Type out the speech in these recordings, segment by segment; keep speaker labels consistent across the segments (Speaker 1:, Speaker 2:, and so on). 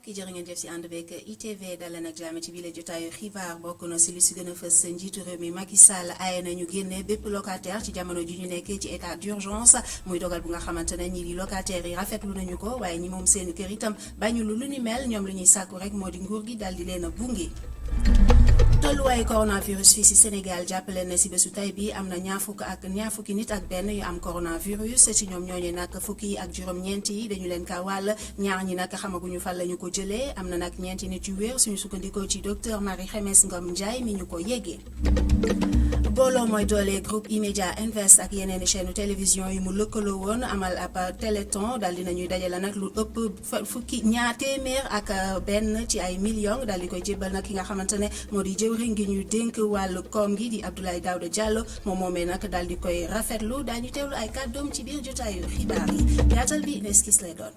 Speaker 1: mbokk yi jërë ngeen jëf si ànd beeg ITV daleen ak jàmm ci biir jotaayu xibaar bokk na si li si gën a fës njiitu réew mi Macky Sall aaye na ñu génne bépp locataire ci jamono ji ñu nekkee ci état d'urgence muy dogal bu nga xamante ne ñi di locataires yi rafetlu nañu ko waaye ñi moom seen kër itam bañu lu ni mel ñoom li ñuy sàkku rek moo di nguur gi daal di leen a bunge. tolluwaayu coronavirus fii si Sénégal jàppale na si bésu tay bi am na ñaar fukki nit ak benn yu am coronavirus ci ñoom ñooñu nag fukki ak juróom-ñeent yi dañu leen ka wàll ñaar ñi nag xamaguñu fan la ñu ko jëlee am na nag ñeenti nit yu wér suñu sukkandikoo ci docteur Marie Khemesse Ngom Ndiaye mi ñu ko yeggee. booloo mooy doole groupe E-Media Invest ak yeneen i chaîne télévision yi mu lëkkaloo woon amal ab téléthon daal dinañuy dajale nag lu ëpp fukki ñaar téeméer ak benn ci ay millions daal di koy jébbal nag ki nga xamante ne moo di jëwriñ gi ñu dénk wàllu koom gi di Abdoulaye Daouda Diallo moom moomee nag daal di koy rafetlu daañu teewlu ay kàddoom ci biir jotaayu xibaar yi yaatal bi neskis lay doon.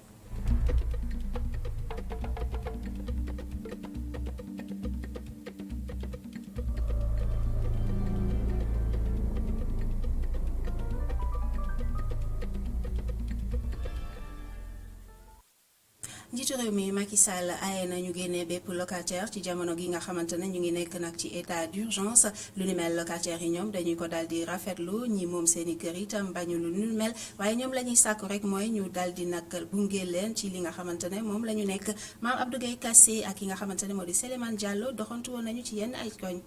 Speaker 1: njiitu réew mi Macky Sall aaye na ñu génnee bépp locataire ci jamono gi nga xamante ne ñu ngi nekk nag ci état d'urgence lu ni mel locataires yi ñoom dañuy ko daal di rafetlu ñi moom seeni kër itam bañu lu ni mel waaye ñoom la ñuy sàkku rek mooy ñu daal di nag bunge leen ci li nga xamante ne moom la ñu nekk maam Abdou Gueye Kassé ak ki nga xamante ne moo di Souleymane Diallo doxantu woon nañu ci yenn ay koñ.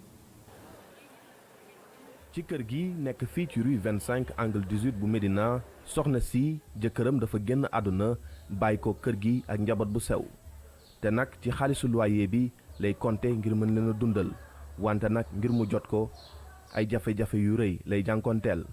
Speaker 2: ci kër gi nekk fii ci rue 25 angle 18 bu Médina soxna si jëkkëram dafa génn àdduna bàyyi ko kër gi ak njaboot bu sew te nag ci xaalisu loyer bi lay compter ngir mën leen a dundal wante nag ngir mu jot ko ay jafe-jafe yu rëy lay jànkonteel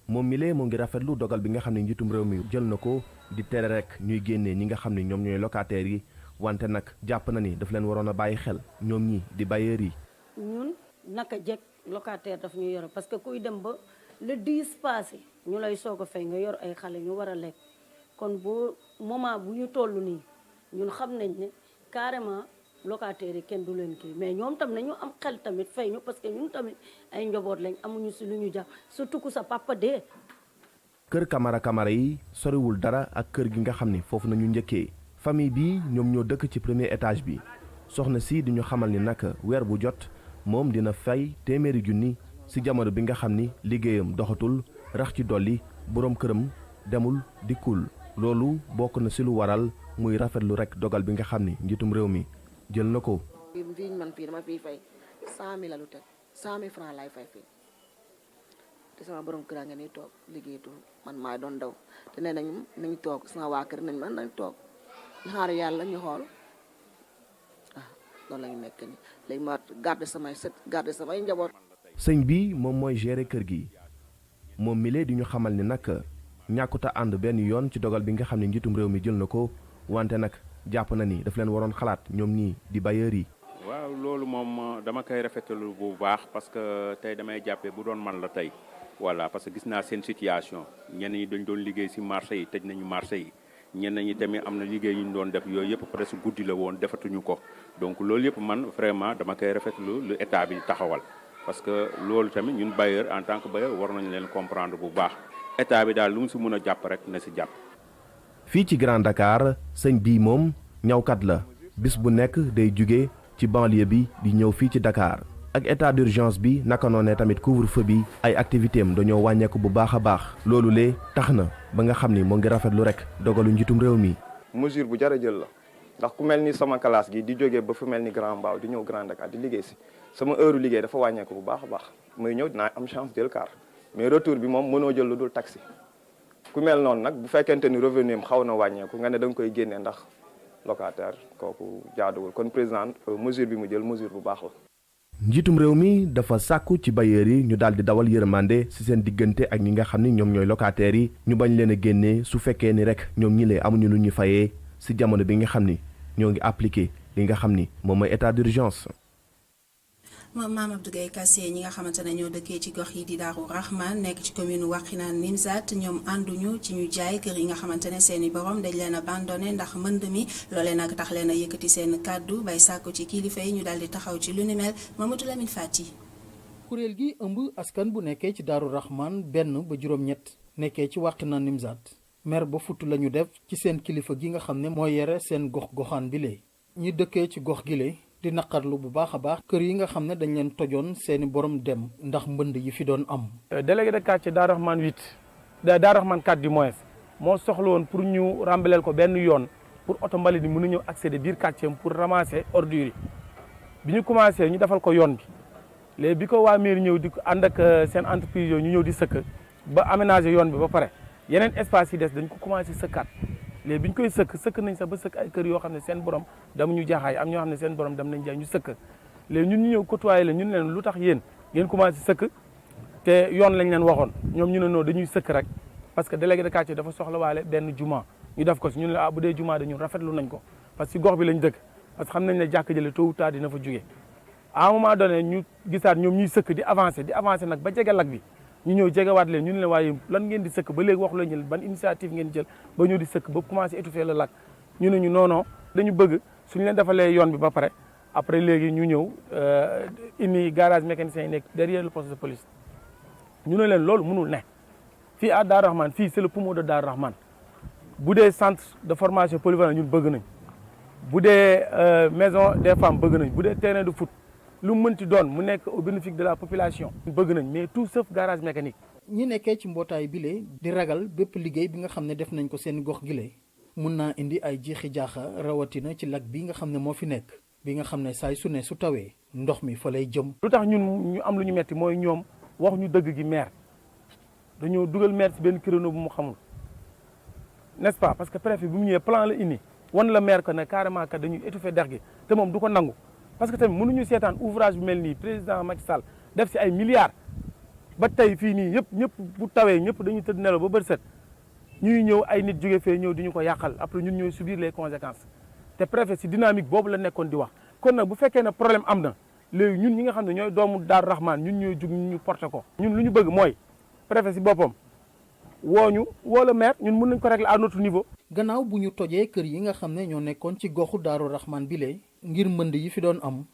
Speaker 2: moom mi lee moo ngi rafetlu dogal bi nga xam ne njiitum réew mi jël na ko di tere rek ñuy génnee ñi nga xam ne ñoom ñooy locataires yi wante nag jàpp na ni daf leen waroon a bàyyi xel ñoom ñi di bailleurs yi.
Speaker 3: ñun naka jekk locataire daf ñu yor parce que kuy dem ba le 10 passé ñu lay soog a fay nga yor ay xale ñu war a lekk kon boo moment bu ñu toll nii ñun xam nañ ne carrément locataires yi kenn du leen kii mais ñoom tam nañu am xel tamit fay ñu parce que ñun tamit ay njaboot lañ amuñu si lu ñu jàpp surtout ku sa papa dee.
Speaker 2: kër Camara yi soriwul dara ak kër gi nga xam ni foofu nañu njëkkee famille bi ñoom ñoo dëkk ci premier étage bi soxna si di ñu xamal ni nag weer bu jot moom dina fay téeméeri junni ci jamono bi nga xam ni liggéeyam doxatul rax ci dolli boroom këram demul dikkul loolu bokk na ci lu waral muy rafetlu rek dogal bi nga xam ni njiitum réew mi jël na ko.
Speaker 4: fii man fii dama fiy fay 100000 la lu teg 100000 francs lay fay fii te sama borom kër nga ni toog liggéeyatu man maay doon daw te nee nañ toog sama waa kër nañ toog ñu xaar yàlla ñu xool loolu la ñu nekk ni léegi ma garder samay njaboot.
Speaker 2: sëñ bi moom mooy gérer kër gi moom mi lee di ñu xamal ni nag ñàkkuta ànd benn yoon ci dogal bi nga xam ne njiitum réew mi jël na ko wante nag jàpp na ni daf leen waroon xalaat ñoom ñii di bailleurs yi.
Speaker 5: waaw loolu moom dama koy rafetlu bu baax parce que tey damay jàppee bu doon man la tey voilà parce que gis naa seen situation ñenn ñi dañ doon liggéey ci marché yi tëj nañu marché yi ñenn ñi tamit am na liggéey yu ñu doon def yooyu yëpp presque guddi la woon defatuñu ko donc loolu yëpp man vraiment dama koy rafetlu lu état bi taxawal parce que loolu tamit ñun bailleur en tant que bailleur war nañu leen comprendre bu baax état bi daal lu mu ci mën a jàpp rek na ci jàpp.
Speaker 2: fii ci Grand Dakar sëñ bii moom ñawkat la bis bu nekk day jóge ci banlieue bi di ñëw fii ci Dakar ak état d'urgence bi naka noonee tamit couvre-feu bi ay activité am dañoo wàññeeku bu baax a baax loolu lee tax na ba nga xam ni moo ngi rafetlu rek dogalu njiitum réew mi.
Speaker 6: mesure bu jar a jël la ndax ku mel ni sama classe gi di jógee ba fu mel ni Grand Mbao di ñëw Grand Dakar di liggéey si sama heure liggéey dafa wàññeeku bu baax a baax may ñëw dinaa am chance jël car mais retour bi moom mënoo jël lu dul taxi ku mel noonu nag bu fekkente ni revenu am xaw na wàññeeku nga ne da nga koy génnee ndax locataire kooku jaaduwul kon président mesure bi mu jël mesure bu baax la.
Speaker 2: njiitum réew mi dafa sàkku ci bailleurs yi ñu daal di dawal yërmande ci seen diggante ak ñi nga xam ni ñoom ñooy locataires yi ñu bañ leen a génnee su fekkee ni rek ñoom ñi lee amuñu lu ñu fayee ci jamono bi nga xam ni ñoo ngi appliqué li nga xam ni moom mooy état d'urgence.
Speaker 1: moom Mame Abdou Gueye Kassé ñi nga xamante ne ñoo dëkkee ci gox yi di Darou Rahman nekk ci commune Wakhinane Nimzatt ñoom ànduñu ci ñu jaay kër yi nga xamante ne seeni borom dañ leen abandonné ndax mënd mi loolee nag tax leen a yëkkati seen kàddu bay sàkku ci kilifa yi ñu daal di taxaw ci lu ni mel Mamadou Lamine Fati.
Speaker 7: kuréel gi ëmb askan bu nekkee ci Darou Rahman benn ba juróom-ñett nekkee ci Wakhinane Nimzatt mer ba futt lañu def ci seen kilifa gi nga xam ne moo yore seen gox-goxaan bi lee ñi dëkkee ci gox gile di naqarlu bu baax a baax kër yi nga xam ne dañ leen tojoon seeni borom dem ndax mbënd yi fi doon am.
Speaker 8: délégué de quartier Darou Rahmane 8 Darou Rahmane 4 du moins moo soxla woon pour ñu rembeleel ko benn yoon pour oto mbalit ni mën a ñëw accéder biir quartier pour ramasser ordures yi bi ñu commencé ñu defal ko yoon bi léegi bi ko waa mairie ñëw di ko ànd ak seen entreprise yooyu ñu ñëw di sëkk ba aménager yoon bi ba pare yeneen espace yi des dañ ko commencé sëkkaat léegi bi ñu koy sëkk nañ sax ba sëkk ay kër yoo xam ne seen borom dama ñu jaaxaay am ñoo xam ne seen borom dem nañ jaay ñu sëkk léegi ñun ñu ñëw côtoyer la ñun leen lu tax yéen ngeen commencé sëkk te yoon lañ leen waxoon ñoom ñu ne non dañuy sëkk rek parce que délégué de quartier dafa soxla waale benn juma ñu def ko si ñun la bu dee juma dañu rafetlu nañ ko parce que gox bi lañ dëkk parce que xam nañ ne jàkk jële tôt ou tard dina fa jóge à un moment donné ñu gisaat ñoom ñuy sëkk di avancer nag ba jege lag bi ñu ñëw jegewaat leen ñu ne leen waaye lan ngeen di sëkk ba léegi waxu la ñu ban initiative ngeen jël ba ñëw di sëkk ba commencé étouffer le lac ñu ne ñu non dañu bëgg suñu leen defalee yoon bi ba pare après léegi ñu ñëw indi garage mécanicien yi nekk derrière le poste de police ñu ne leen loolu mënul ne fii à Darou Rahmane fii c'est le poumon de Darou Rahmane bu dee centre de formation polyvalent ñun bëgg nañ bu dee maison des femmes bëgg nañ bu dee terrain de foot lu mu mënti doon mu nekk au bénéfice de la population bëgg nañ mais tout sauf garage mécanique.
Speaker 7: ñi nekkee ci mbootaay bile di ragal bépp liggéey bi nga xam ne def nañ ko seen gox gile mun naa indi ay jiixi jaaxa rawatina ci lac bi nga xam ne moo fi nekk bi nga xam ne saay su ne su tawee ndox mi fa lay jëm.
Speaker 8: lu tax ñun ñu am lu ñu metti mooy ñoom wax ñu dëgg gi maire dañoo dugal maire ci benn créneau bu mu xamul n'est-ce pas parce que préfet bi mu ñëwee plan la indi wan la maire ko ne carrément kat dañuy étouffer dex gi te moom du ko nangu parce que tamit mënuñu seetaan ouvrage bu mel nii président Macky Sall def ci ay milliards ba tey fii nii ñëpp bu tawee ñëpp dañuy tëdd nelaw ba bët set ñuy ñëw ay nit jóge fee ñëw di ñu ko yàqal après ñun ñooy subir les conséquences te préfet ci dynamique boobu la nekkoon di wax kon nag bu fekkee ne problème am na léegi ñun ñi nga xam ne ñooy doomu Darou Rahmane ñun ñooy jug ñu porté ko ñun lu ñu bëgg mooy préfet ci boppam woo la maire ñun mën nañ ko régler à notre niveau.
Speaker 7: gannaaw bu ñu tojee kër yi nga xam ne ñoo nekkoon ci goxu Darou Rahmane bile ngir mbënd yi fi doon am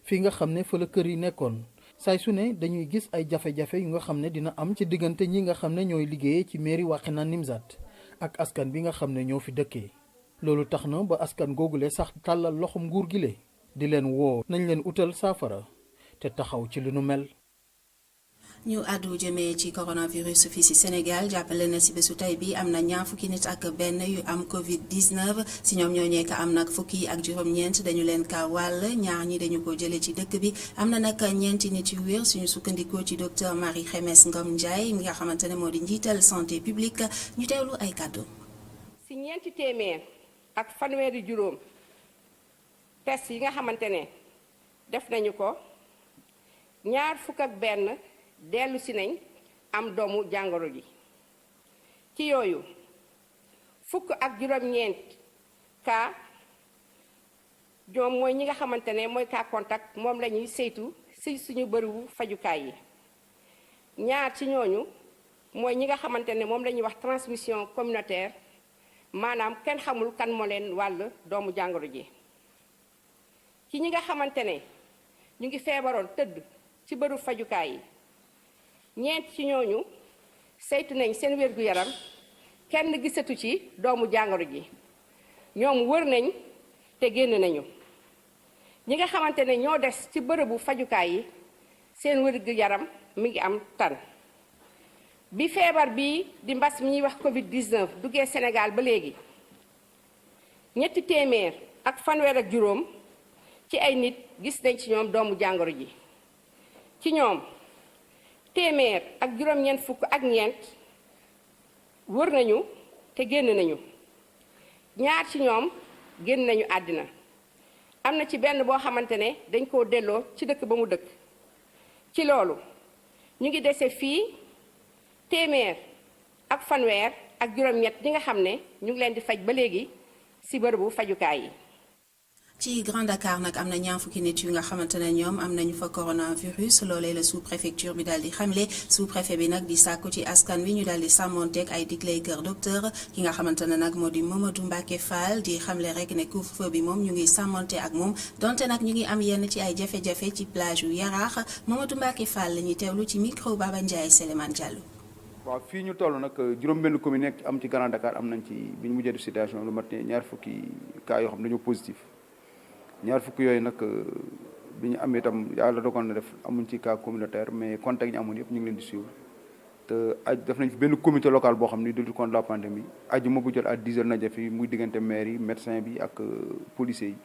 Speaker 7: fii nga xam ne fa la kër yi nekkoon saay su ne dañuy gis ay jafe-jafe yu nga xam ne dina am ci diggante ñi nga xam ne ñooy liggéeyee ci mairie Wakhinane Nimzatt ak askan bi nga xam ne ñoo fi dëkkee loolu tax na ba askan googule sax tàllal loxum nguur gi le di leen woo nañ leen utal saafara te taxaw ci lu nu mel.
Speaker 1: ñu àddu jëmee ci coronavirus fii ci Sénégal jàppale na ci bésu tey bi am na ñaar fukki nit ak benn yu am Covid 19 ci ñoom ñoo nekk am nag fukki ak juróom-ñeent dañu leen ka wàll ñaar ñi dañu ko jëlee ci dëkk bi am na nag ñeenti nit yu wér suñu sukkandikoo ci docteur Marie Khemesse Ngom Ndiaye mi nga xamante ne moo di njiital santé publique ñu teewlu ay kàddu.
Speaker 9: ci ñeenti téeméer ak fanweeri juróom test yi nga xamante ne def nañu ko ñaar fukk ak benn. dellu si nañ am doomu jàngoro ji ci yooyu fukk ak juróom-ñeent cas ñoom mooy ñi nga xamante ne mooy cas contact moom la ñuy saytu si suñu bërëbu fajukaay yi ñaar ci ñooñu mooy ñi nga xamante ne moom la ñuy wax transmission communautaire maanaam kenn xamul kan moo leen wàll doomu jàngoro ji ci ñi nga xamante ne ñu ngi feebaroon tëdd ci bërëbu fajukaay yi ñeent ci ñooñu saytu nañ seen wér-gu-yaram kenn gisatu ci doomu jàngoro ji ñoom wër nañ te génn nañu ñi nga xamante ne ñoo des ci bërëbu fajukaay yi seen wér-gu-yaram mi ngi am tan bi feebar bi di mbas mi ñuy wax Covid 19 duggee Sénégal ba léegi ñetti téeméer ak fanweer ak juróom ci ay nit gis nañ ci ñoom doomu jàngoro ji ci ñoom téeméer ak juróom-ñeent fukk ak ñeent wër nañu te génn nañu ñaar ci ñoom génn nañu àddina am na ci benn boo xamante ne dañ koo delloo ci dëkk ba mu dëkk ci loolu ñu ngi dese fii téeméer ak fanweer ak juróom-ñett ñi nga xam ne ñu ngi leen di faj ba léegi ci bërëbu fajukaay yi.
Speaker 1: ci Grand Dakar nag am na ñaar fukki nit yu nga xamante ne ñoom am nañu fa coronavirus loolee la sous-préfecture bi daal di xamle sous-préfet bi nag di sàkku ci askan wi ñu daal di sàmmonteeg ay digley kër docteur ki nga xamante ne nag moo di Mamadou Mbacke Fall di xamle rek ne couvre-feu bi moom ñu ngi sàmmonte ak moom donte nag ñu ngi am yenn ci ay jafe-jafe ci plage yu Yaraax Mamadou Mbacke Fall la ñuy teewlu ci micro Baba Ndiaye Sélémane Diallo.
Speaker 10: waaw fii ñu toll nag juróom-benn commune nekk am ci Grand Dakar am nañ ci bi ñu mujjee def situation lu mat ñaar fukki cas yoo xam dañoo positif. ñaar fukk yooyu nag bi ñu am itam yàlla dogal na def amuñ ci cas communautaire mais contact yi ñu amoon yëpp ñu ngi leen di suivre te def nañ fi benn comité local boo xam ni de lutte contre la pandémie ajuma bu jot à 10 heures naja fi muy diggante maire yi médecin bi ak policiers yi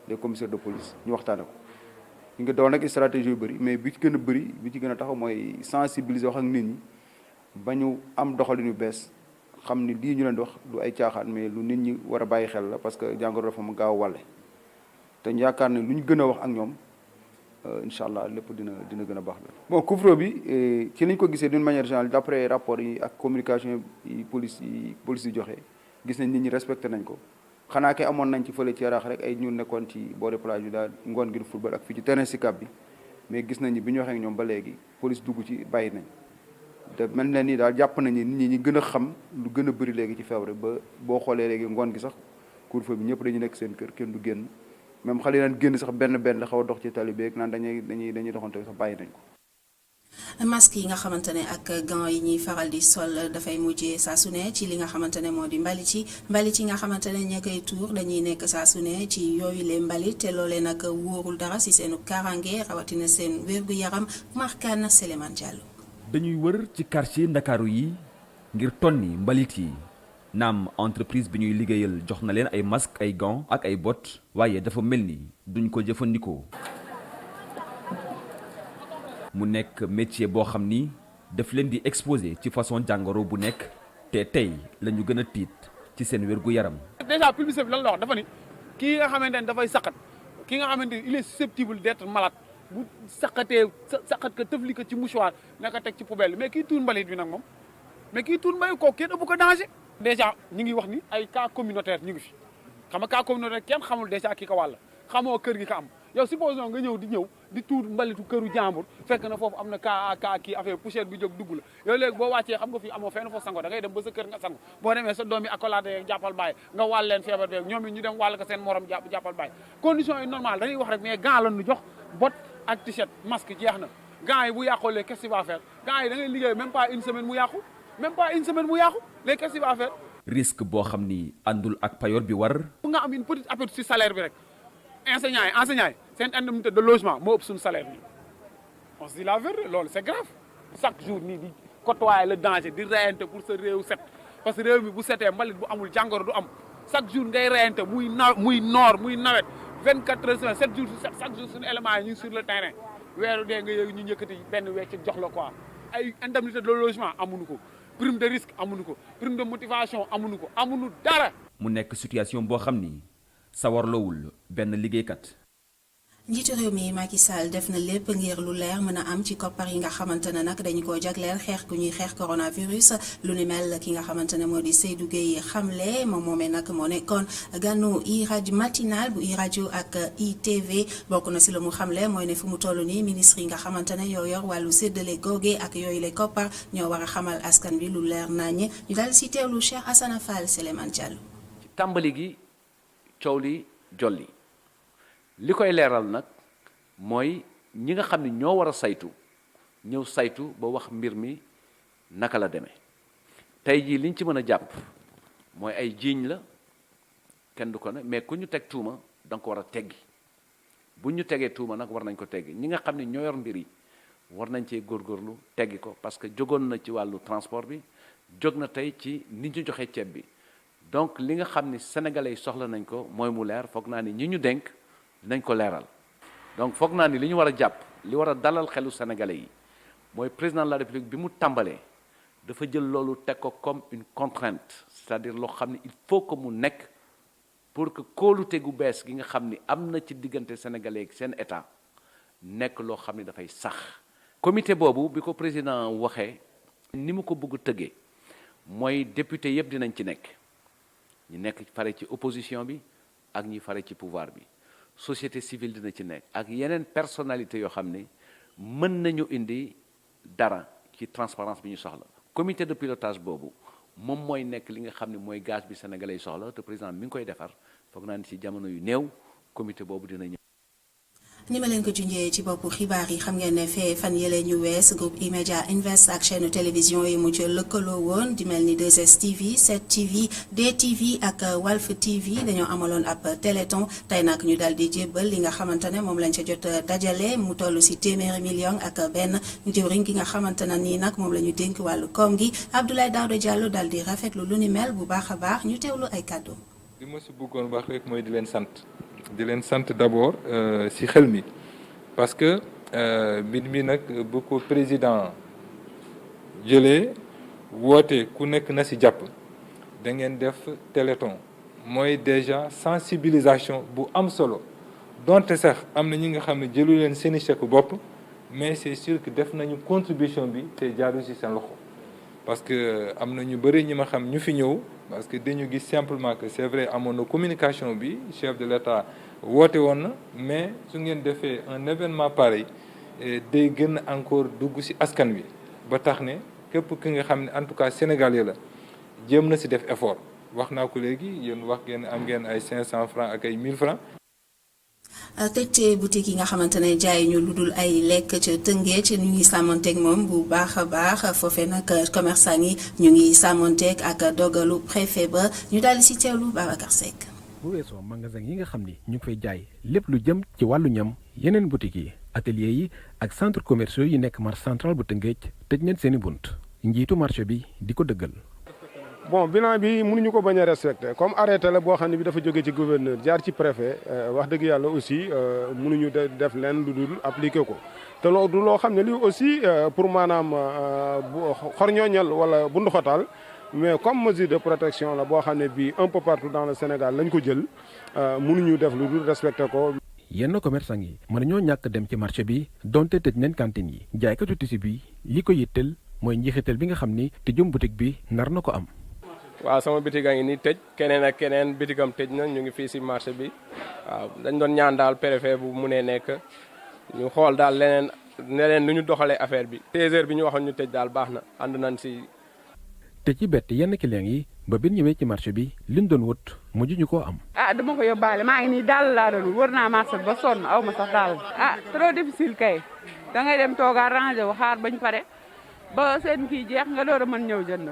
Speaker 10: les commissaires de police ñu waxtaane ko ñu ngi daw nag stratégie yu bëri mais bi ci gën a bëri bi ci gën a taxaw mooy sensibiliser wax ak nit ñi ba ñu am doxalin yu bees xam ni lii ñu leen di wax du ay caaxaan mais lu nit ñi war a bàyyi xel la parce que jàngoro dafa mu gaaw a wàlle te ñu yaakaar ne lu ñu gën a wax ak ñoom incha allah lépp dina gën a baax la. bon couvre-feu bi ci liñ ko gisee d'une manière générale d'après rapport yi ak communication yi police yi joxe gis nañ nit ñi respecté nañ ko xanaa kay amoon nañ ci fële ci Yaraax rek ay ñu nekkoon ci boori plage bi daal ngoon gi du football ak fii ci terrain Sicap bi mais gis nañ ni bi ñu waxee ak ñoom ba léegi police dugg ci bàyyi nañ te mel na ni daal jàpp nañ ni nit ñi gën a xam lu gën a bëri léegi ci feebar ba boo xoolee léegi ngoon gi sax couvre-feu bi ñëpp dañu nekk seen kër kenn du génn. même xale yi daan génn sax benn la xaw a dox ci tali beeg naan dañuy doxante sax bàyyi nañ ko.
Speaker 1: masque yi nga xamante ne ak gants yi ñuy faral di sol dafay mujjee saa su ne ci li nga xamante ne moo di mbalit yi nga xamante ne ña koy tuur dañuy nekk saa su ne ci yooyu lee mbalit te loolee nag wóorul dara si seenu kaaraange rawatina seen wér-gu-yaram Markane Souleymane Diallo.
Speaker 11: dañuy wër ci quartier Ndakaaru yi ngir tonni mbalit yi. naam entreprise bi ñuy liggéeyal jox na leen ay masque ay gants ak ay bottes waaye dafa mel ni duñ ko jëfandikoo mu nekk métier boo xam ni daf leen di exposé ci façon jàngoro bu nekk te tey la ñu gën a tiit ci seen wér-gu-yaram.
Speaker 8: déjà publicité bi lan la wax dafa ni kii nga xamante ne dafay saqat ki nga xamante ni il est susceptible d'être malade bu saqatee saqat ko tëfli ko ci mouchoir naka teg ci poubelle mais kii tuur mbalit bi nag moom mais kii tuur mbalit kooku kenn ëpp ko danger. déjà ñu ngi wax ni ay cas communautaire ñu ngi fi xam nga cas communautaire kenn xamul déjà ki ko wàll xamoo kër gi ko am yow supposons nga ñëw di tuur mbalitu këru jàmbur fekk na foofu am na cas kii affaire poussière bi jóg dugg la yow léegi boo wàccee xam nga fii amoo fenn foofu sango da ngay dem ba sa kër nga sango boo demee sa doom yi accolade jàppal bàyyi nga wàll leen feebar beeg ñoom it ñu dem wàll ko seen morom jàppal bàyyi conditions yi normal dañuy wax rek mais gants la ñu jox bot ak t-shirt masque jeex na gants yi bu yàqoo léegi qu'est-ce qu'il va faire gants yi da ngay liggéey même pas une semaine mu yàqu léegi qu'est-ce qu'il va faire.
Speaker 11: risque boo xam ni àndul ak payoor bi war.
Speaker 8: bu nga am une petite aperçu ci salaire bi rek enseignants yi seen indemnité de logement moo ëpp suñu salaire bi on se dit la vérité loolu c'est grave chaque jour nii di côtoyer le danger di reyante pour sa réew set parce que réew mi bu setee mbalit bu amul jàngoro du am chaque jour ngay reyante muy noor muy nawet 24 heures semaine 7 jours sur 7 chaque jour suñu éléments yi ñu ngi sur le terrain weeru dee nga yëg ñu njëkkati benn wecc jox la quoi ay indemnité de logement amuñu ko. prime de risque amuñu ko prime de motivation amuñu dara.
Speaker 11: mu nekk situation boo xam ni sawarlowul benn liggéeykat.
Speaker 1: njiitu réew mi Macky Sall def na lépp ngir lu leer mën a am ci koppar yi nga xamante ne nag dañu ko jagleel xeex gu ñuy xeex coronavirus lu ni mel ki nga xamante ne moo di Seydou Gueye xamle moom moomee nag moo nekkoon gànnu i-rajo matinal bu i-rajo ak ITV bokk na si lu mu xamle mooy ne fu mu toll nii ministre yi nga xamante ne yoo yor wàllu séddale googe ak yooyu le koppar ñoo war a xamal askan bi lu leer naññ ñu daal si teewlu Cheikh Assane Fall Souleymane Diallo.
Speaker 12: ci tàmbali gi coow li jolli. li koy leeral nag mooy ñi nga xam ne ñoo war a saytu ñëw saytu ba wax mbir mi naka la demee tey jii liñ ci mën a jàpp mooy ay jiiñ la kenn du ko ne mais ku ñu teg tuuma da nga ko war a teggi bu ñu tegee tuuma nag war nañ ko teggi ñi nga xam ne ñoo yor mbir yi war nañ cee góorgóorlu teggi ko parce que jógoon na ci wàllu transport bi jóg na tey ci ni ñu joxee ceeb bi donc li nga xam ni sénégalais yi soxla nañ ko mooy mu leer foog naa ni ñi ñu dénk dinañ ko leeral donc foog naa ni li ñu war a jàpp li war a dalal xelu sénégalais yi mooy président de la république bi mu tàmbalee dafa jël loolu teg ko comme une contrainte c'est-à-dire loo xam ni il faut que mu nekk pour que kóolute gu bees gi nga xam ni am na ci diggante sénégalais ak seen état nekk loo xam ni dafay sax. comité boobu bi ko président waxee ni mu ko bëgg tëggee mooy député yëpp dinañ ci nekk ñi nekk fare ci opposition bi ak ñi fare ci pouvoir bi. société civile dina ci nekk ak yeneen personnalité yoo xam ne mën nañu indi dara ci transparence bi ñu soxla comité de pilotage boobu moom mooy nekk li nga xam ne mooy gaz bi sénégalais yi soxla te président mi ngi koy defar foog naa ni ci jamono yu néew comité boobu dina ñëw.
Speaker 1: ni ma leen ko junjee ci boppu xibaar yi xam ngeen ne fee fan yële ñu wees groupe E-Media Invest ak chaîne télévision yi mu ci lëkkaloo woon di mel ni 2STV 7TV DTV ak Walf TV dañoo amaloon ab téléthon tey nag ñu daal di jébbal li nga xamante ne moom lañ ca jot dajale mu toll si téeméeri million ak benn jëwriñ gi nga xamante ne nii nag moom la ñu dénk wàllu koom gi Abdoulaye Daouda Diallo daal di rafetlu lu ni mel bu baax a baax ñu teewlu ay kàddu.
Speaker 13: li ma si bëggoon wax rek mooy di leen sant d'abord si xel mi parce que mbir mi nag bu ko président jëlee woote ku nekk na si jàpp da ngeen def téléthon mooy déjà sensibilisation bu am solo donte sax am na ñi nga xam ne jëlu leen seeni chèque bopp mais c'est sûr que def nañu contribution bi te jaaru si seen loxo parce que am na ñu bëri ñi ma xam ñu fi ñëw parce que dañu gis simplement que c'est vrai amoon na communication bi chef de l'État woote woon na mais su ngeen defee un événement pareil day gën encore dugg ci askan wi ba tax ne képp ki nga xam ne en tout cas sénégalais la jéem na ci def effort wax naa ko léegi yéen wax ngeen am ngeen ay 500 francs ak ay 1000 francs.
Speaker 1: tëj boutique yi nga xamante ne jaay ñu lu dul ay lekk ca Tëngéej ñu ngi sàmmonteeg moom bu baax a baax foofee nag commerçant yi ñu ngi sàmmonteeg ak dogalu préfet ba ñu daal di si teewlu Babacar Seck.
Speaker 14: bu weesoo magasin yi nga xam ni ñu ngi fay jaay lépp lu jëm ci wàllu ñam yeneen boutique yi atelier yi ak centre commerciaux yi nekk marché central bu Tëngéej tëj nañ seeni bunt njiitu marché bi di ko dëggal.
Speaker 15: bon bilan bi mënuñu ko bañ a respecté comme arrêté la boo xam ne bi dafa jóge ci gouverneur jaar ci préfet wax dëgg yàlla aussi mënuñu def leen lu dul appliqué ko te loolu loo xam ne lii aussi pour maanaam xorñooñal wala bunduxatal mais comme mesure de protection la boo xam ne bii un peu partout dans le Sénégal lañ ko jël mënuñu def lu dul respecté ko.
Speaker 14: yenn commerçant yi mën ñoo ñàkk dem ci marché bi donte tëj nañ cantine yi jaaykatu tisi bi li ko yitteel mooy njeexital bi nga xam ni tëjum boutique bi nar na ko am.
Speaker 16: waaw sama bitig a ngi nii tëj keneen ak keneen bitigam tëj na ñu ngi fii si marché bi waaw dañ doon ñaan daal préfet bu mu nee nekk ñu xool daal leneen nu ñu doxalee affaire bi 16h bi ñu waxoon ñu tëj daal baax na ànd nañ si.
Speaker 14: te ci bett yenn client yi ba bi ñëwee ci marché bi liñ doon wut mujj ñu koo am.
Speaker 17: dama ko yóbbaale maa ngi nii daal laa doon wër naa marché ba sonn aw ma sax daal. trop difficile kay da ngay dem toogaa rangé wu xaar bañ pare ba seen kii jeex nga door a mën ñëw jënd.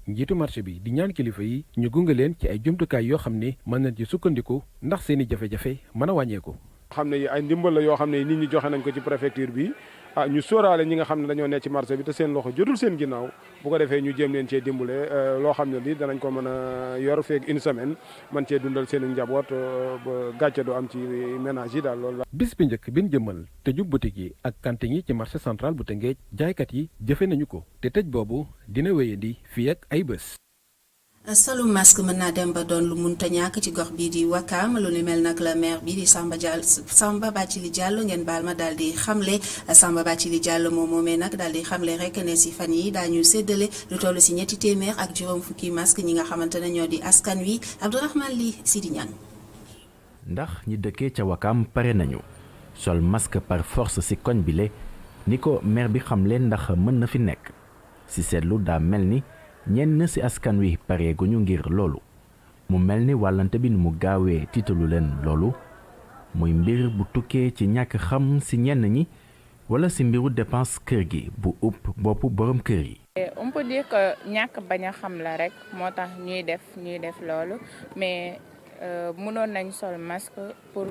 Speaker 14: njiitu marché bi di ñaan kilifa yi ñu gunge leen ci ay jumtukaay yoo xam ne mën nañ ci sukkandiku ndax seeni jafe-jafe mën a wàññeeku.
Speaker 15: xam ne ay ndimbal la yoo xam ne nit ñi joxe nañ ko ci préfecture bi ñu sóoraale ñi nga xam ne dañoo nekk ci marché bi te seen loxo jotul seen ginnaaw bu ko defee ñu jéem leen cee dimbale loo xam ne lii danañ ko mën a yor feeg une semaine man cee dundal seen njaboot ba gàcce du am ci ménage yi daal loolu la.
Speaker 14: bis bi njëkk bin jëmmal tëjub boutique yi ak cantine yi ci marché central bu Tëngéej jaaykat yi jëfe nañu ko te tëj boobu dina wéyandi fii ak ay bés.
Speaker 1: solu masque mën naa dem ba doon lu munta ñàkk ci gox bii di Wakaam lu ni mel nag la maire bi di Samba Bathily Diallo ngeen baal ma daal di xamle Samba Bathily Diallo moomee nag daal di xamle rek ne si fan yi daañu séddale lu toll si ñetti téeméer ak juróom fukki masque ñi nga xamante ne ñoo di askan wi Abdourahmane Li Sidi Niane.
Speaker 18: ndax ñi dëkkee ca Wakaam pare nañu sol masque par force ci koñ bi le ni ko maire bi xamle ndax mën na fi nekk ci seetlu daa mel ni ñenn ci askan wi pareeguñu ngir loolu mu mel ni wàllante bi nu mu gaawee tiitalu leen loolu muy mbir bu tukkee ci ñàkk xam ci ñenn ñi wala ci mbiru dépense kër gi bu upp boppu borom kër yi.
Speaker 19: On peut dire que ñàkk bañ a xam la rek moo tax ñuy def loolu mais mënoon nañ sol masque pour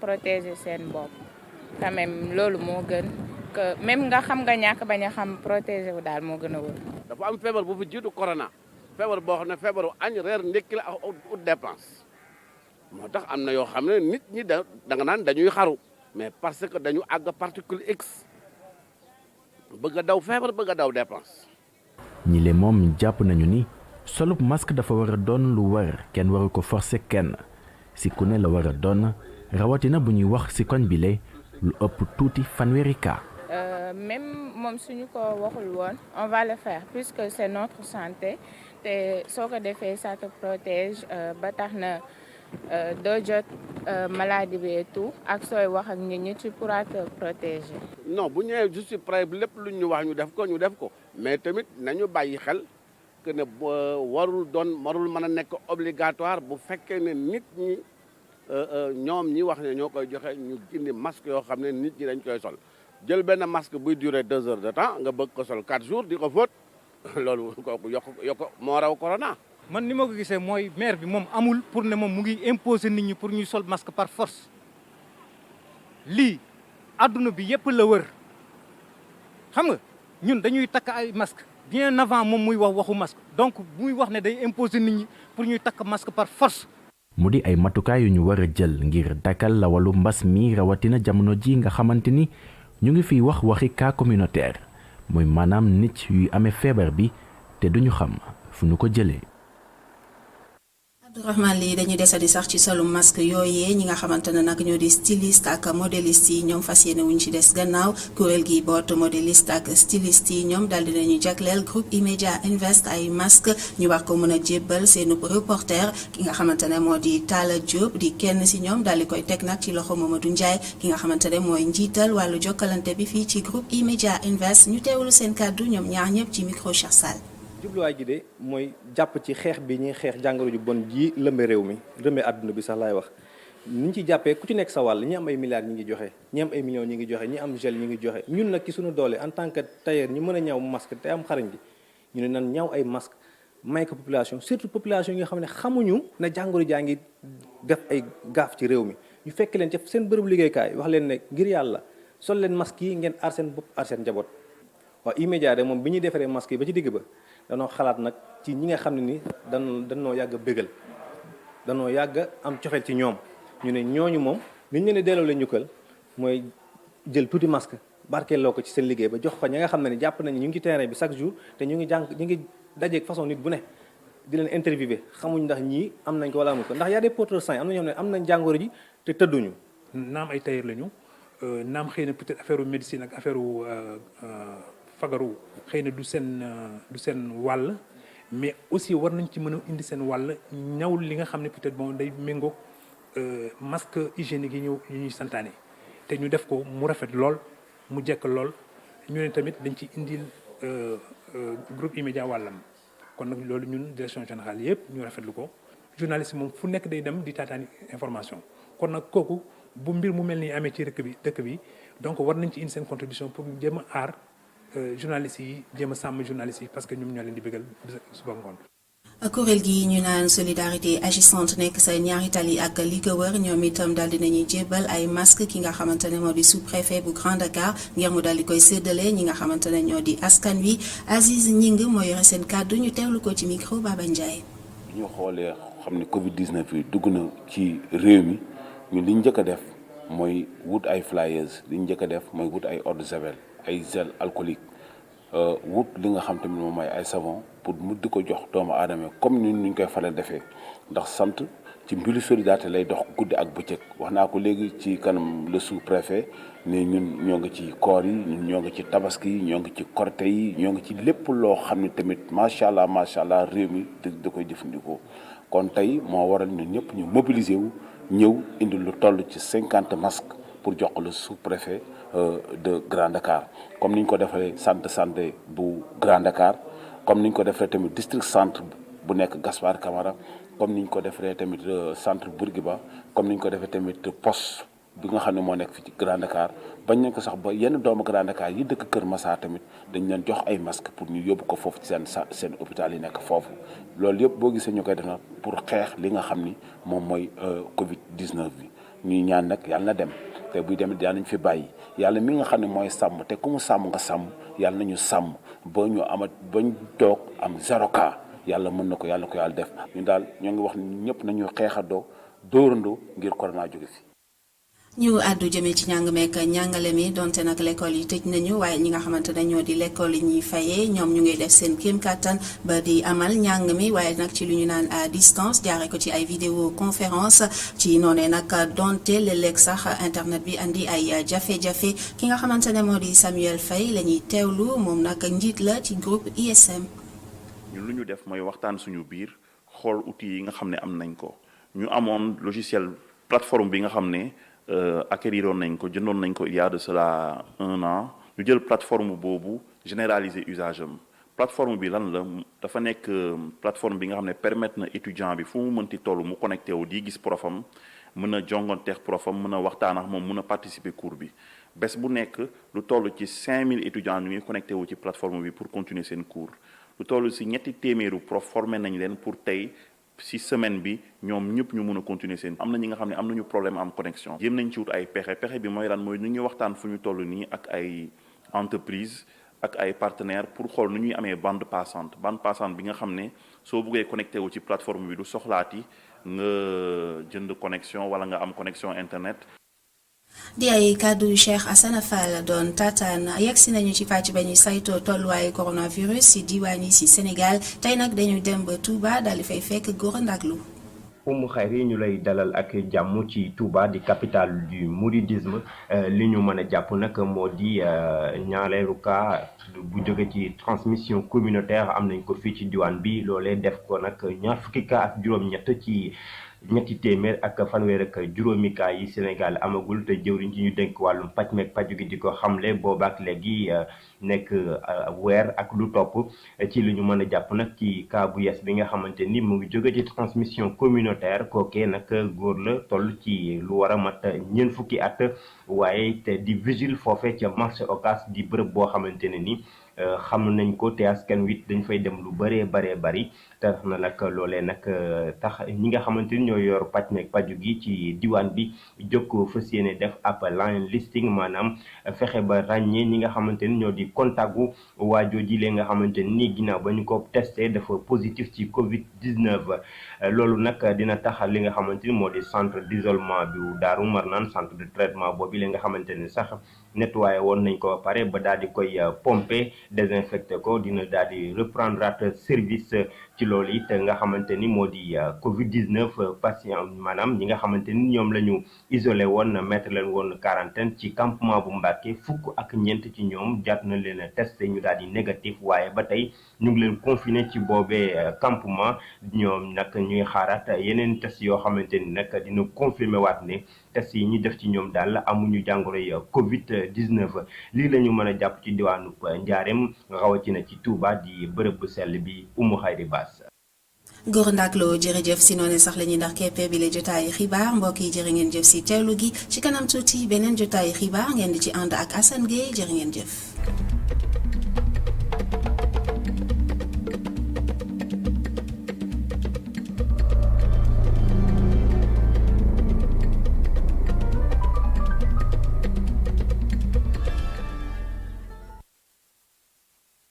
Speaker 19: protéger seen bopp quand même loolu moo gën que même nga xam nga ñàkk bañ a xam protéger wu daal moo gën a wër.
Speaker 20: dafa am feebar bu fi jiitu corona feebar boo xam ne feebaru añ reer ndekki la ak ut dépense moo tax am na yoo xam ne nit ñi da nga naan dañuy xaru mais parce que dañu àgg particule X bëgg a daw feebar bëgg a daw dépense.
Speaker 18: ñi le moom jàpp nañu ni solub masque dafa war a doon lu war kenn waru ko forcer kenn si ku ne la war a doon rawatina bu ñuy wax si koñ bi le lu ëpp tuuti fanweeri cas.
Speaker 19: Même moom suñu ko waxul woon on va le faire puisque c'est notre santé te soo ko defee ça te protège ba tax na doo jot maladie bi et tout ak sooy wax ak nit ñi tu pourras te protéger.
Speaker 20: non bu ñëwee je suis prêt lépp lu ñu wax ñu def ko mais tamit nañu bàyyi xel que ne warul mën a nekk obligatoire bu fekkee ne nit ñi ñoom ñi wax ne ñoo koy joxe ñu indi masque yoo xam ne nit ñi dañ koy sol jël benn masque buy durer 2 heures de temps nga bëgg ko sol 4 jours di ko fóot loolu kooku yokk moo raw corona.
Speaker 21: man ni ma ko gisee mooy maire bi moom amul pour ne moom mu ngi imposer nit ñi pour ñuy sol masque par force lii adduna bi yëpp la wër xam nga ñun dañuy takk ay masque bien avant moom muy wax waxu masque donc muy wax ne day imposer nit ñi pour ñuy takk masque par force.
Speaker 18: mu di ay matukaay yu ñu war a jël ngir dakkal lawalu mbas mi rawatina jamono ji nga xamante ni ñu ngi fiy wax waxi cas communautaire mooy maanaam nit yuy amee feebar bi te duñu xam fu ñu ko jëlee.
Speaker 1: Abdourahmane lii dañuy desandi sax ci solu masque yooyee ñi nga xamante ne nag ñoo di styliste ak modéliste yi ñoom fas yéene wuñ ci des gannaaw kuréel gi boot modéliste ak styliste yi ñoom daal dinañu jagleel groupe E-Media Invest ay masque ñu war ko mën a jébbal seenu reporter ki nga xamante ne moo di Talla Diop di kenn si ñoom daal di koy teg nag ci loxo Mamadou Ndiaye ki nga xamante ne mooy njiital wàllu jokkalante bi fii ci groupe E-Media Invest ñu teewlu seen kàddu ñoom ñaar ñëpp ci micro Cheikh Sall.
Speaker 22: jubluwaay gi de mooy jàpp ci xeex bi ñuy xeex jàngoro ju bon ji lëmbe réew mi lëmbe àdduna bi sax laay wax ni ñu ci jàppee ku ci nekk sa wàll ñi am ay milliards ñi ngi joxe ñi am ay millions ñi ngi joxe ñi am gel ñi ngi joxe ñun nag ci suñu doole en tant que tailleur ñi mën a ñaw masque te am xarañ gi ñu ne nan ñaw ay masque may ko population surtout population yi nga xam ne xamuñu na jàngoro jaa ngi def ay gaaf ci réew mi ñu fekk leen ci seen bërëbu liggéeykaay wax leen ne ngir yàlla sol leen masque yi ngeen aar seen bopp aar seen njaboot waaw E-Media de moom bi ñuy defaree masque yi ba ci digg ba danoo xalaat nag ci ñi nga xam ne ni danoo yàgg a bégal danoo yàgg am cofeel ci ñoom ñu ne ñooñu moom li ñu leen di delloo la njukkal mooy jël tuuti masque barkeeloo ko ci seen liggéey ba jox ko ñi nga xam ne ni jàpp nañu ñu ngi ci terrain bi chaque jour te ñu ngi dajeeg façon nit bu ne di leen interviewé xamuñ ndax ñii am nañ ko wala amuñ ko ndax y a des porteurs sains am na ñoo xam ne am nañ jàngoro ji te tëdduñu.
Speaker 23: naam ay tailleur lañu naam xëy na peut-être affaire médecine ak affaire fagaru xëy na du seen wàll mais aussi war nañ ci mën a indi seen wàll ñaw li nga xam ne peut-être bon day méngoo masque hygiénique yi ñuy santaane te ñu def ko mu rafet lool mu jekk lool ñu ne tamit dañ ci indil groupe E-Media wàllam kon nag loolu ñun direction générale yëpp ñu rafetlu ko journaliste moom fu nekk day dem di taataani information kon nag kooku bu mbir mu mel ni amee ci dëkk bi donc war nañ ci indi seen contribution pour jéem a aar journalistes yi jéem a sàmm journalistes yi parce que ñoom ñoo leen di bëggal suba ngoon.
Speaker 1: kuréel gi ñu naan solidarité agissante nekk sa ñaari tali ak li ko wër ñoom itam daal dinañuy jébbal ay masque ki nga xamante ne moo di sous-préfet bu Grand Dakar ngir mu daal di koy séddale ñi nga xamante ne ñoo di askan wi Aziz Ñing moo yore seen kàddu ñu teewlu ko ci micro Baba Ndiaye.
Speaker 24: bi ñu xoolee xam ne Covid 19 yi dugg na ci réew mi ñun li ñu njëkk a def mooy wut ay flyers li ñu njëkk a def mooy wut ay eau de javel ay gel alcoolique wut li nga xam tamit moom mooy ay savon pour mu di ko jox doomu aadama comme ñun ñu koy faral defee ndax sant ci mbiru solidarité lay dox guddi ak bëccëg wax naa ko léegi ci kanam le sous-préfet ne ñun ñoo ngi ci koor yi ñun ñoo ngi ci tabaski yi ñoo ngi ci korte yi ñoo ngi ci lépp loo xam ne tamit macha allah réew mi da koy jëfandikoo kon tey moo waral ñun ñëpp ñu mobiliser wu ñëw indi lu toll ci 50 masques pour jox le sous-préfet de Grand Dakar comme ni ñu ko defee centre santé bu Grand Dakar comme ni ñu ko defee tamit district centre bu nekk Gaspard Camara comme ni ñu ko defee tamit centre Bourguiba comme ni ñu ko defee tamit poste bi nga xam ne moo nekk fi ci Grand Dakar bañ nañ ko sax ba yenn doomu Grand Dakar yi dëkk Kër Massar tamit dañ leen jox ay masques pour ñu yóbbu ko foofu ci seen hôpital yi nekk foofu loolu yëpp boo gisee ñu koy def nag pour xeex li nga xam ni moom mooy Covid 19 bi ñuy ñaan nag yàlla na dem. te buy demee yàlla nañ fi bàyyi yàlla mi nga xam ne mooy sàmm te ku mu sàmm nga sàmm yàlla nañu sàmm ba ñu amat bañ toog am 0 cas yàlla mën na ko yàlla ko yàlla def ñu daal ñoo ngi wax ni ñëpp nañu xeexandoo dóorandoo ngir corona jóge fi.
Speaker 1: ñu àddu jëmee ci njàng meek njàngale mi donte nag l'école yi tëj nañu waaye ñi nga xamante ne ñoo di l'école yi ñuy fayee ñoom ñu ngi def seen kéem kattan ba di amal njàng mi waaye nag ci lu ñu naan à distance jaare ko ci ay vidéo conférence ci noonee nag donte léeg-léeg sax internet bi andi ay jafe-jafe ki nga xamante ne moo di Samuel Faye la ñuy teewlu moom nag njiit la ci groupe ISM.
Speaker 25: ñun lu ñu def mooy waxtaan suñu biir xool outils yi nga xam ne am nañ ko ñu amoon logiciel plateforme bi nga xam ne acquériroon nañ ko jëndoon nañ ko il y a de cela 1 an ñu jël plateforme boobu généraliser usage am plateforme bi lan la dafa nekk plateforme bi nga xam ne permettre na étudiant bi fu mu mënti toll mu connecté wu di gis profam mën a jonganteex profam mën a waxtaan ak moom mën a participer cours bi bés bu nekk lu toll ci 5000 étudiants ñu ngi connecté wu ci plateforme bi pour continuer seen cours lu toll si 200 prof formé nañ leen pour tey si semaine bi ñoom ñëpp ñu mun a continuer seen am na ñi nga xam ne am nañu problème am connexion jéem nañ ci wut ay pexe bi mooy lan mooy ñu ngi waxtaan fu ñu toll nii ak ay entreprise ak ay partenaires pour xool nu ñuy amee bande passante bi nga xam ne soo buggee connecté wu ci plateforme bi du soxlaati nga jënd connexion wala nga am connexion internet.
Speaker 1: di ay kàddu yu Cheikh Assane Fall doon taataan yegsi nañu ci pàcc ba ñuy saytoo tolluwaayu coronavirus ci diwaan yi ci Sénégal tey nag dañu dem ba Touba daal di fay fekk Gora Ndaklu.
Speaker 2: Oumou Khayri ñu lay dalal ak jàmm ci Touba di capitale du mouridisme li ñu mën a jàpp nag moo di ñaareelu cas bu jóge ci transmission communautaire am nañ ko fii ci diwaan bi loolee def ko nag ñaar fukki cas ak juróom-ñett ci ñetti téeméer ak fanweer ak juróomi cas yi Sénégal amagul te jëwriñ ci ñu dénk wàllum paj meeg paju gi di ko xamle boobaak léegi nekk weer ak lu topp ci li ñu mën a jàpp nag ci cas bu yees bi nga xamante ni mu ngi jóge ci transmission communautaire kookee nag góor la toll ci lu war a mat ñeent fukki at waaye te di vigile foofe ca marché Ocass di bërëb boo xamante ne ni xam nañ ko te askan wi dañ fay dem lu bëree bari tax na nag loolee nag tax ñi nga xamante ni ñoo yor paj meeg paju gi ci diwaan bi jóg fas yéene def ab line listing maanaam fexe ba ràññee ñi nga xamante ni ñoo di contact gu waajoo ji lee nga xamante ni ginnaaw ba ñu ko testé dafa positif ci Covid-19 loolu nag dina tax li nga xamante ni moo di centre d'isolement bi Daaru Marnaan centre de traitement boobu li nga xamante ni sax nettoyé woon nañ ko ba pare ba daal di koy pomper désinfecté ko dina daal di reprendre service ci loolu it nga xamante ni moo di Covid-19 patient maanaam ñi nga xamante ni ñoom la ñu isolé woon mettre leen woon quarantaine ci campement bu Mbàkke fukk ak ñeent ci ñoom jot na leen a testé ñu daal di négatif waaye ba tey ñu ngi leen confiné ci boobee campement ñoom nag ñuy xaaraat yeneen test yoo xamante ni nag dina confirmé waat ne test yi ñu def ci ñoom daal amuñu jàngoro yi Covid-19 lii la ñu mën a jàpp ci diwaanu Njaareem rawatina ci Touba di bërëb bu sell bi Oumou Khayri Bass.
Speaker 1: Gora Ndaklu jërëjëf si noonu sax la ñuy ndax keppe bi la jotaayu xibaar mbokk yi jërë ngeen jëf si teewlu gi ci kanam tuuti beneen jotaayu xibaar ngeen di ci ànd ak Assane Gueye jërë ngeen jëf.